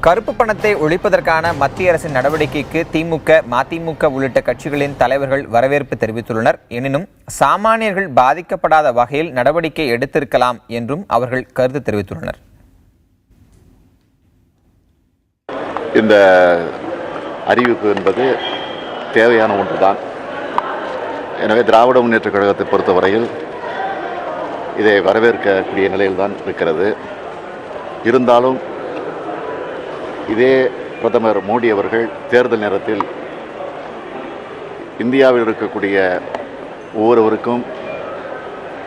கருப்பு பணத்தை ஒழிப்பதற்கான மத்திய அரசின் நடவடிக்கைக்கு திமுக, மதிமுக உள்ளிட்ட கட்சிகளின் தலைவர்கள் வரவேற்பு தெரிவித்துள்ளனர். எனினும் சாமானியர்கள் பாதிக்கப்படாத வகையில் நடவடிக்கை எடுத்திருக்கலாம் என்றும் அவர்கள் கருத்து தெரிவித்துள்ளனர். இந்த அறிவிப்பு என்பது தேவையான ஒன்றுதான். எனவே திராவிட முன்னேற்றக் கழகத்தை பொறுத்தவரையில் இதை வரவேற்கக்கூடிய நிலையில்தான் இருக்கிறது. இருந்தாலும் இதே பிரதமர் மோடி அவர்கள் தேர்தல் நேரத்தில் இந்தியாவில் இருக்கக்கூடிய ஒவ்வொருவருக்கும்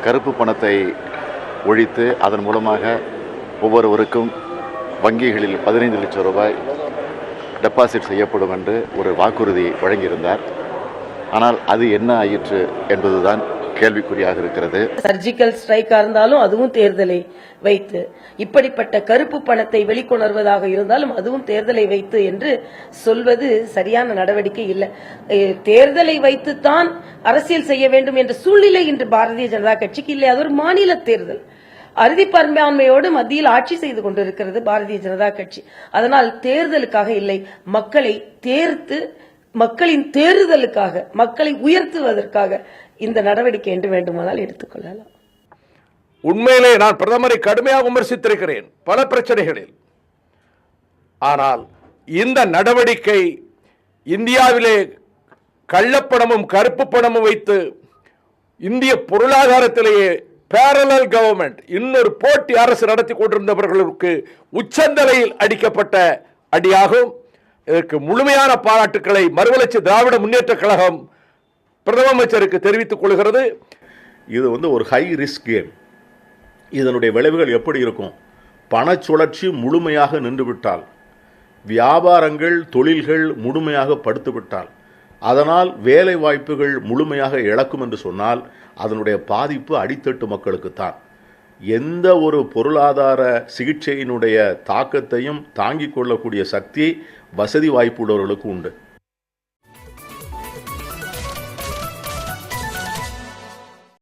கருப்பு பணத்தை ஒழித்து அதன் மூலமாக ஒவ்வொருவருக்கும் வங்கிகளில் 15 லட்சம் ரூபாய் டெபாசிட் செய்யப்படும் என்று ஒரு வாக்குறுதி வழங்கியிருந்தார். ஆனால் அது என்ன ஆயிற்று என்பதுதான் கேள்விக்குறியாக இருக்கிறது. சர்ஜிக்கல் ஸ்ட்ரைக்கா இருந்தாலும் அதுவும் தேர்தலை வைத்து, இப்படிப்பட்ட கருப்பு பணத்தை வெளிக்கொணர்வதாக இருந்தாலும் அதுவும் தேர்தலை வைத்து என்று சொல்வது சரியான நடவடிக்கை இல்லை. தேர்தலை வைத்துத்தான் அரசியல் செய்ய வேண்டும் என்ற சூழ்நிலை இன்று பாரதிய ஜனதா கட்சிக்கு இல்லை. அது ஒரு மாநில தேர்தல். அறுதி பெரும்பான்மையோடு மத்தியில் ஆட்சி செய்து கொண்டிருக்கிறது பாரதிய ஜனதா கட்சி. அதனால் தேர்தலுக்காக இல்லை, மக்களை தேர்த்து மக்களின் தேர்தலுக்காக, மக்களை உயர்த்துவதற்காக இந்த நடவடிக்கை என்று வேண்டுமானால் எடுத்துக்கொள்ளலாம். உண்மையிலே நான் பிரதமரை கடுமையாக விமர்சித்திருக்கிறேன் பல பிரச்சனைகளில். ஆனால் இந்த நடவடிக்கை இந்தியாவிலே கள்ளப்பணமும் கருப்பு பணமும் வைத்து இந்திய பொருளாதாரத்திலேயே பேரலல் கவர்மெண்ட், இன்னொரு போட்டி அரசு நடத்தி கொண்டிருந்தவர்களுக்கு உச்சந்தலையில் அடிக்கப்பட்ட அடியாகும். இதற்கு முழுமையான பாராட்டுக்களை மறுமலர்ச்சி திராவிட முன்னேற்ற கழகம் பிரதம அமைச்சருக்கு தெரிவித்துக் கொள்கிறது. இது ஒரு ஹை ரிஸ்க் கேம். இதனுடைய விளைவுகள் எப்படி இருக்கும்? பண சுழற்சி முழுமையாக நின்றுவிட்டால், வியாபாரங்கள் தொழில்கள் முழுமையாக படுத்துவிட்டால், அதனால் வேலை வாய்ப்புகள் முழுமையாக இழக்கும் என்று சொன்னால் அதனுடைய பாதிப்பு அடித்தட்டு மக்களுக்குத்தான். எந்த ஒரு பொருளாதார சிகிச்சையினுடைய தாக்கத்தையும் தாங்கிக் கொள்ளக்கூடிய சக்தி வசதி வாய்ப்பு உள்ளவர்களுக்கு உண்டு.